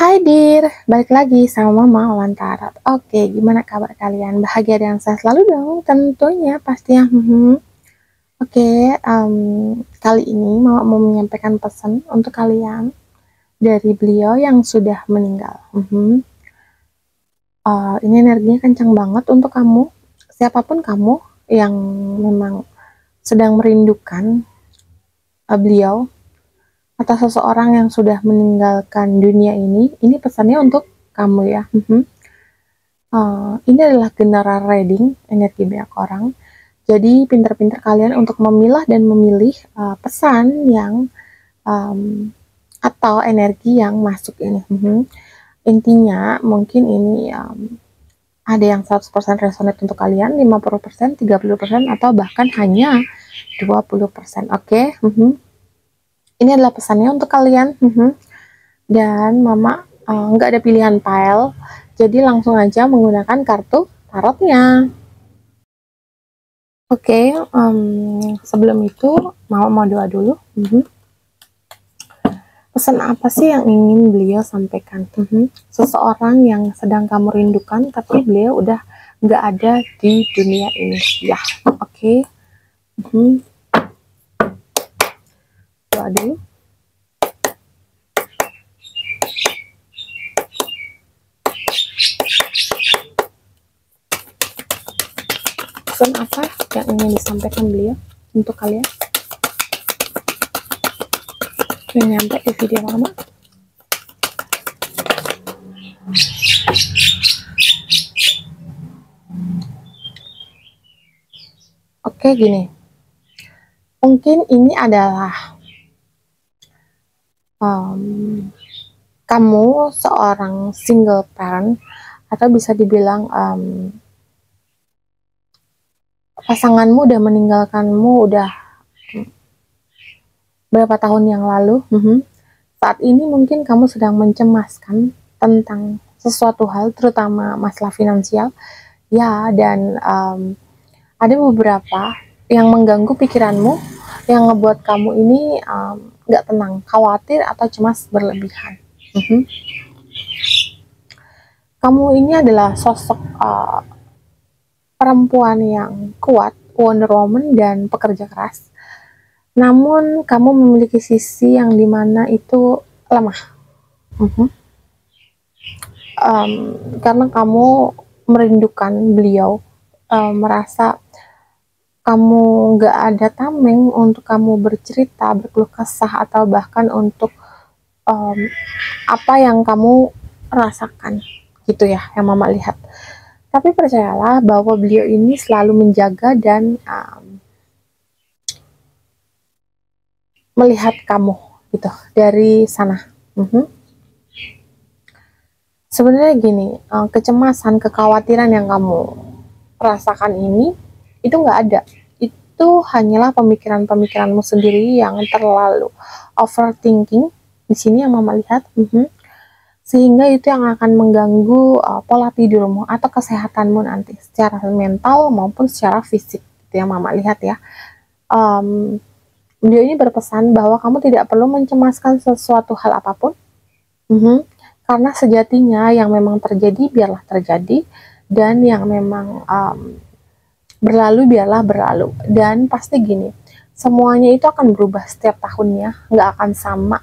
Hai Dir, balik lagi sama Mama Wantarat. Oke, gimana kabar kalian? Bahagia dan sehat selalu dong, tentunya pastinya. Oke, kali ini Mama mau menyampaikan pesan untuk kalian dari beliau yang sudah meninggal. Ini energinya kencang banget untuk kamu, siapapun kamu yang memang sedang merindukan beliau atau seseorang yang sudah meninggalkan dunia ini pesannya untuk kamu ya. Ini adalah general reading energi banyak orang. Jadi pintar-pintar kalian untuk memilah dan memilih pesan yang um, atau energi yang masuk ini. Intinya mungkin ini ada yang 100% resonate untuk kalian, 50%, 30%, atau bahkan hanya 20%. Oke. Ini adalah pesannya untuk kalian. Dan Mama nggak ada pilihan pile, jadi langsung aja menggunakan kartu tarotnya. Oke, sebelum itu mau doa dulu. Pesan apa sih yang ingin beliau sampaikan? Seseorang yang sedang kamu rindukan, tapi beliau udah nggak ada di dunia ini. Ya, oke. Doa dulu. Pesan apa yang ingin disampaikan beliau untuk kalian? Yang nyampe di video Mama. Oke, gini. Mungkin ini adalah kamu seorang single parent, atau bisa dibilang pasanganmu udah meninggalkanmu udah berapa tahun yang lalu. Saat ini mungkin kamu sedang mencemaskan tentang sesuatu hal, terutama masalah finansial ya, dan ada beberapa yang mengganggu pikiranmu, yang ngebuat kamu ini nggak tenang, khawatir, atau cemas berlebihan. Kamu ini adalah sosok perempuan yang kuat, Wonder Woman, dan pekerja keras. Namun kamu memiliki sisi yang dimana itu lemah. Karena kamu merindukan beliau, merasa kamu nggak ada tameng untuk kamu bercerita, berkeluh kesah, atau bahkan untuk apa yang kamu rasakan, gitu ya, yang Mama lihat. Tapi percayalah bahwa beliau ini selalu menjaga dan melihat kamu gitu dari sana. Sebenarnya gini, kecemasan, kekhawatiran yang kamu rasakan ini itu nggak ada. Itu hanyalah pemikiran-pemikiranmu sendiri yang terlalu overthinking. Di sini yang Mama lihat. Sehingga itu yang akan mengganggu pola tidurmu atau kesehatanmu nanti secara mental maupun secara fisik. Itu yang Mama lihat ya. Beliau ini berpesan bahwa kamu tidak perlu mencemaskan sesuatu hal apapun, karena sejatinya yang memang terjadi biarlah terjadi, dan yang memang berlalu biarlah berlalu. Dan pasti gini, semuanya itu akan berubah setiap tahunnya, nggak akan sama.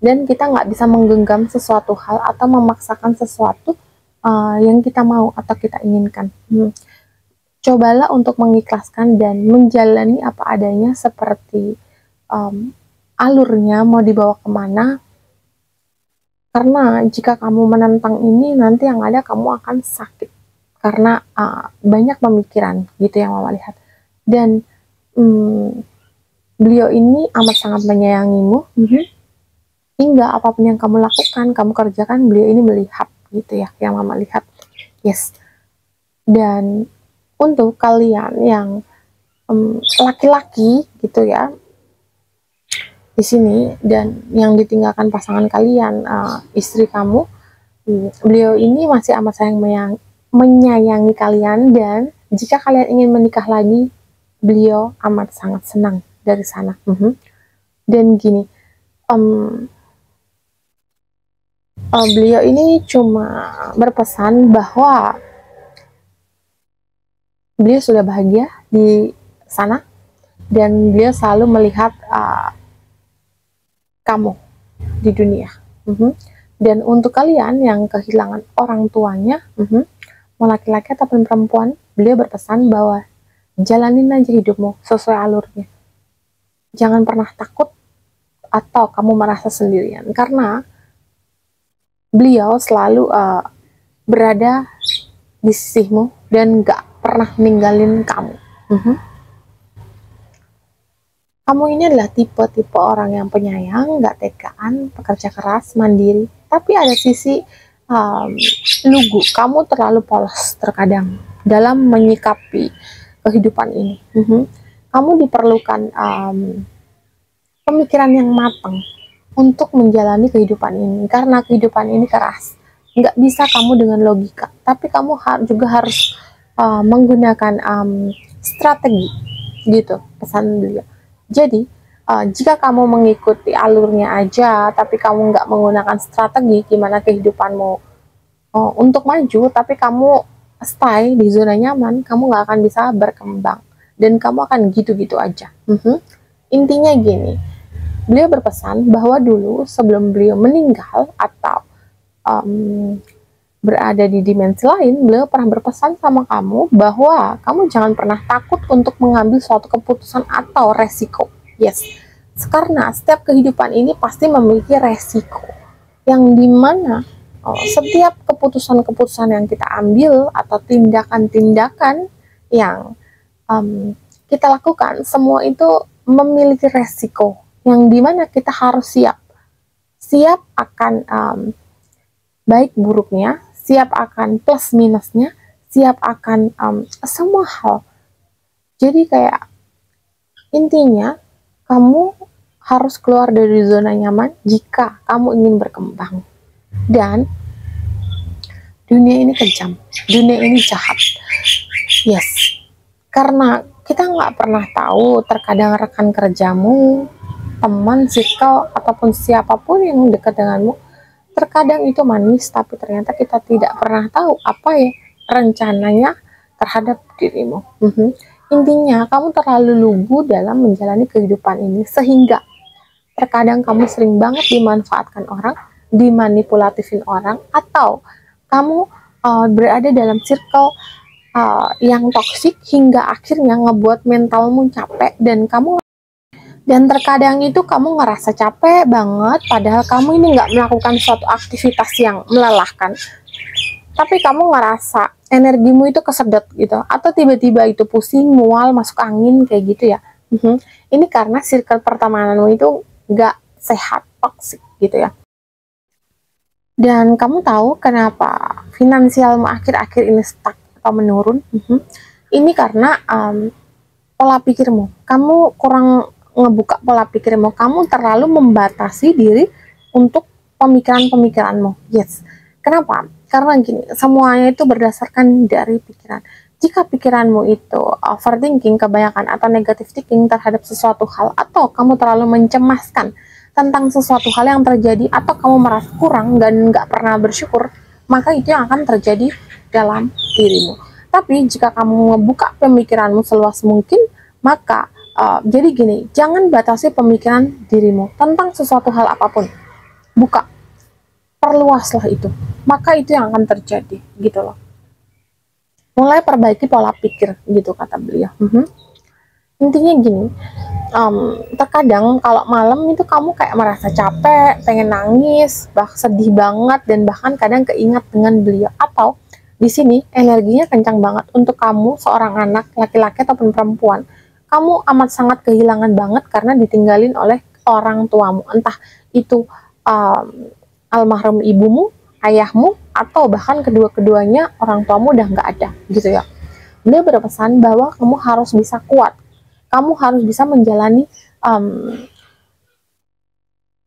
Dan kita nggak bisa menggenggam sesuatu hal atau memaksakan sesuatu yang kita mau atau kita inginkan. Cobalah untuk mengikhlaskan dan menjalani apa adanya, seperti alurnya mau dibawa kemana. Karena jika kamu menentang ini, nanti yang ada kamu akan sakit karena banyak pemikiran, gitu yang Mama lihat. Dan beliau ini amat sangat menyayangimu, hingga apapun yang kamu lakukan, kamu kerjakan, beliau ini melihat, gitu ya, yang Mama lihat. Yes. Dan untuk kalian yang laki-laki gitu ya di sini, dan yang ditinggalkan pasangan kalian, istri kamu, beliau ini masih amat sayang menyayangi kalian, dan jika kalian ingin menikah lagi, beliau amat sangat senang dari sana. Dan gini, Beliau ini cuma berpesan bahwa beliau sudah bahagia di sana dan beliau selalu melihat kamu di dunia. Dan untuk kalian yang kehilangan orang tuanya, mau laki-laki ataupun perempuan, beliau berpesan bahwa jalanin aja hidupmu sesuai alurnya. Jangan pernah takut atau kamu merasa sendirian, karena beliau selalu berada di sisimu dan gak pernah ninggalin kamu. Kamu ini adalah tipe-tipe orang yang penyayang, gak tegaan, pekerja keras, mandiri. Tapi ada sisi lugu. Kamu terlalu polos terkadang dalam menyikapi kehidupan ini. Kamu diperlukan pemikiran yang matang untuk menjalani kehidupan ini. Karena kehidupan ini keras. Nggak bisa kamu dengan logika. Tapi kamu juga harus menggunakan strategi. Gitu pesan beliau. Jadi, jika kamu mengikuti alurnya aja, tapi kamu nggak menggunakan strategi gimana kehidupanmu untuk maju, tapi kamu stay di zona nyaman, kamu nggak akan bisa berkembang. Dan kamu akan gitu-gitu aja. Intinya gini, beliau berpesan bahwa dulu sebelum beliau meninggal atau berada di dimensi lain, beliau pernah berpesan sama kamu bahwa kamu jangan pernah takut untuk mengambil suatu keputusan atau resiko. Yes, karena setiap kehidupan ini pasti memiliki resiko, yang dimana setiap keputusan-keputusan yang kita ambil atau tindakan-tindakan yang kita lakukan, semua itu memiliki resiko, yang dimana kita harus siap akan baik buruknya, siap akan plus minusnya, siap akan semua hal. Jadi kayak intinya kamu harus keluar dari zona nyaman jika kamu ingin berkembang. Dan dunia ini kejam, dunia ini jahat. Yes, karena kita nggak pernah tahu, terkadang rekan kerjamu, teman, circle, ataupun siapapun yang dekat denganmu, terkadang itu manis, tapi ternyata kita tidak pernah tahu apa ya rencananya terhadap dirimu. Intinya, kamu terlalu lugu dalam menjalani kehidupan ini, sehingga terkadang kamu sering banget dimanfaatkan orang, dimanipulatifin orang, atau kamu berada dalam circle yang toksik, hingga akhirnya ngebuat mentalmu capek, dan terkadang itu kamu ngerasa capek banget, padahal kamu ini nggak melakukan suatu aktivitas yang melelahkan, tapi kamu ngerasa energimu itu kesedot gitu, atau tiba-tiba itu pusing, mual, masuk angin kayak gitu ya. Ini karena circle pertemananmu itu nggak sehat, toksik gitu ya. Dan kamu tahu kenapa finansialmu akhir-akhir ini stuck atau menurun? Ini karena pola pikirmu. Kamu kurang ngebuka pola pikirmu. Kamu terlalu membatasi diri untuk pemikiran-pemikiranmu. Yes. Kenapa? Karena gini, semuanya itu berdasarkan dari pikiran. Jika pikiranmu itu overthinking, kebanyakan atau negative thinking terhadap sesuatu hal, atau kamu terlalu mencemaskan tentang sesuatu hal yang terjadi, atau kamu merasa kurang dan nggak pernah bersyukur, maka itu yang akan terjadi dalam dirimu. Tapi jika kamu membuka pemikiranmu seluas mungkin, maka jadi gini, jangan batasi pemikiran dirimu tentang sesuatu hal apapun. Buka, perluaslah itu, maka itu yang akan terjadi gitu loh. Mulai perbaiki pola pikir gitu kata beliau. Intinya gini, terkadang kalau malam itu kamu kayak merasa capek, pengen nangis, sedih banget, dan bahkan kadang keingat dengan beliau, atau di sini energinya kencang banget untuk kamu seorang anak laki-laki ataupun perempuan. Kamu amat sangat kehilangan banget karena ditinggalin oleh orang tuamu, entah itu almarhum ibumu, ayahmu, atau bahkan kedua-keduanya orang tuamu udah nggak ada gitu ya. Beliau berpesan bahwa kamu harus bisa kuat, kamu harus bisa menjalani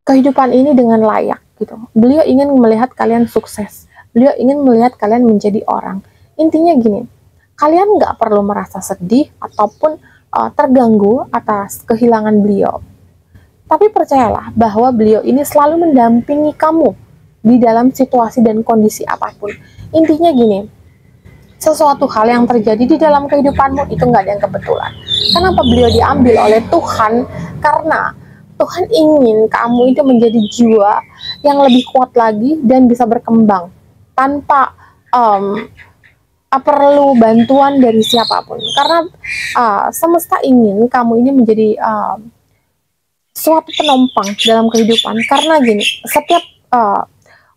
kehidupan ini dengan layak gitu. Beliau ingin melihat kalian sukses, beliau ingin melihat kalian menjadi orang. Intinya gini, kalian nggak perlu merasa sedih ataupun terganggu atas kehilangan beliau. Tapi percayalah bahwa beliau ini selalu mendampingi kamu di dalam situasi dan kondisi apapun. Intinya gini, sesuatu hal yang terjadi di dalam kehidupanmu itu nggak ada yang kebetulan. Kenapa beliau diambil oleh Tuhan? Karena Tuhan ingin kamu itu menjadi jiwa yang lebih kuat lagi dan bisa berkembang tanpa perlu bantuan dari siapapun. Karena semesta ingin kamu ini menjadi suatu penopang dalam kehidupan. Karena gini, setiap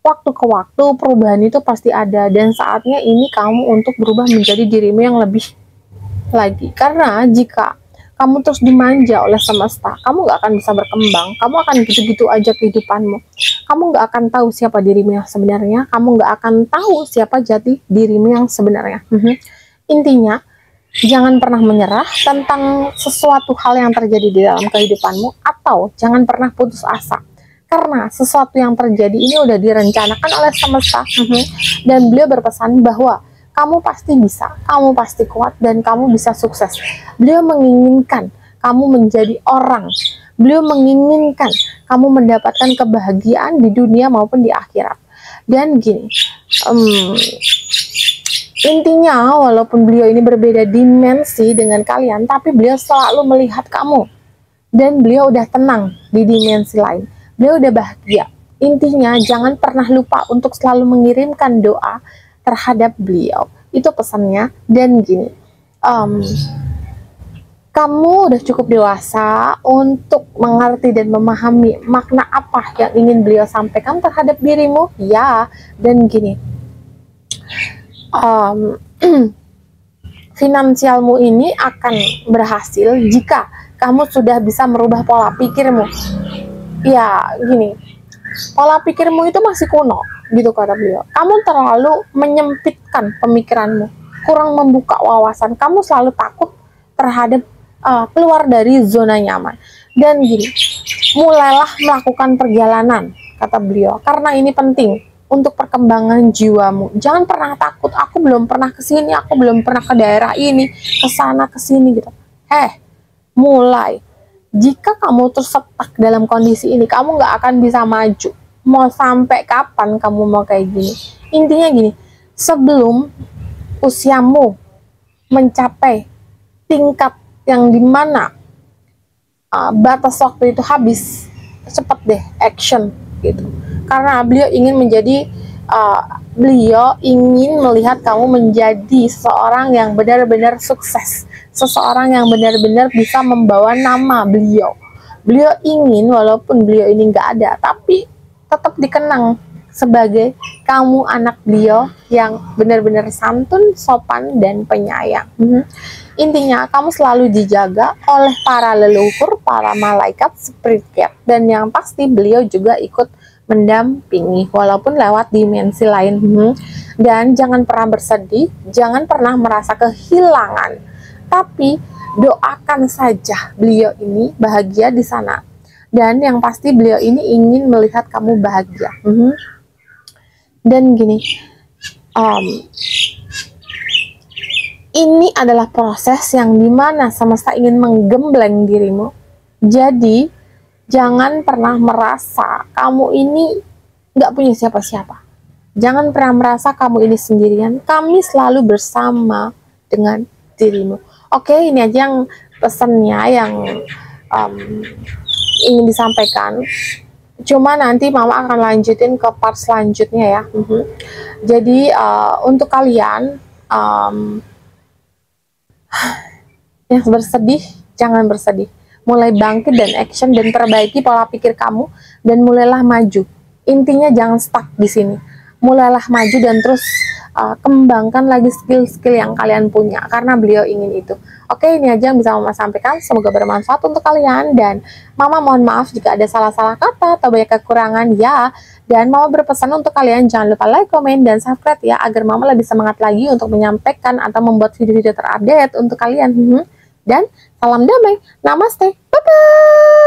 waktu ke waktu perubahan itu pasti ada, dan saatnya ini kamu untuk berubah menjadi dirimu yang lebih lagi. Karena jika kamu terus dimanja oleh semesta, kamu nggak akan bisa berkembang, kamu akan gitu-gitu aja kehidupanmu, kamu nggak akan tahu siapa dirimu yang sebenarnya, kamu nggak akan tahu siapa jati dirimu yang sebenarnya. Intinya, jangan pernah menyerah tentang sesuatu hal yang terjadi di dalam kehidupanmu, atau jangan pernah putus asa. Karena sesuatu yang terjadi ini udah direncanakan oleh semesta, dan beliau berpesan bahwa kamu pasti bisa, kamu pasti kuat, dan kamu bisa sukses. Beliau menginginkan kamu menjadi orang, beliau menginginkan kamu mendapatkan kebahagiaan di dunia maupun di akhirat. Dan gini, intinya walaupun beliau ini berbeda dimensi dengan kalian, tapi beliau selalu melihat kamu, dan beliau udah tenang di dimensi lain. Beliau udah bahagia. Intinya jangan pernah lupa untuk selalu mengirimkan doa terhadap beliau. Itu pesannya. Dan gini, kamu udah cukup dewasa untuk mengerti dan memahami makna apa yang ingin beliau sampaikan terhadap dirimu. Ya, dan gini, finansialmu ini akan berhasil jika kamu sudah bisa merubah pola pikirmu. Ya, gini, pola pikirmu itu masih kuno, gitu kata beliau. Kamu terlalu menyempitkan pemikiranmu, kurang membuka wawasan. Kamu selalu takut terhadap keluar dari zona nyaman. Dan gini, mulailah melakukan perjalanan, kata beliau, karena ini penting untuk perkembangan jiwamu. Jangan pernah takut, aku belum pernah ke sini, aku belum pernah ke daerah ini, ke sana, ke sini, gitu. Mulai. Jika kamu tersetak dalam kondisi ini, kamu nggak akan bisa maju. Mau sampai kapan kamu mau kayak gini? Intinya gini, sebelum usiamu mencapai tingkat yang dimana batas waktu itu habis, cepet deh action gitu. Karena beliau ingin menjadi, beliau ingin melihat kamu menjadi seseorang yang benar-benar sukses, seseorang yang benar-benar bisa membawa nama beliau. Beliau ingin walaupun beliau ini nggak ada, tapi tetap dikenang sebagai kamu anak beliau yang benar-benar santun, sopan, dan penyayang. Intinya kamu selalu dijaga oleh para leluhur, para malaikat, spirit guide, dan yang pasti beliau juga ikut mendampingi walaupun lewat dimensi lain. Dan jangan pernah bersedih, jangan pernah merasa kehilangan, tapi doakan saja beliau ini bahagia di sana. Dan yang pasti beliau ini ingin melihat kamu bahagia. Dan gini, ini adalah proses yang dimana semesta ingin menggembleng dirimu. Jadi jangan pernah merasa kamu ini nggak punya siapa-siapa. Jangan pernah merasa kamu ini sendirian. Kami selalu bersama dengan dirimu. Oke, ini aja yang pesannya yang ingin disampaikan. Cuma nanti mama akan lanjutin ke part selanjutnya ya. Jadi untuk kalian yang bersedih, jangan bersedih. Mulai bangkit dan action dan perbaiki pola pikir kamu, dan mulailah maju. Intinya jangan stuck di sini. Mulailah maju dan terus kembangkan lagi skill-skill yang kalian punya, karena beliau ingin itu. Oke, ini aja yang bisa mama sampaikan. Semoga bermanfaat untuk kalian, dan mama mohon maaf jika ada salah-salah kata atau banyak kekurangan ya. Dan mama berpesan untuk kalian jangan lupa like, komen, dan subscribe ya, agar mama lebih semangat lagi untuk menyampaikan atau membuat video-video terupdate untuk kalian. Dan salam damai, namaste, bye bye.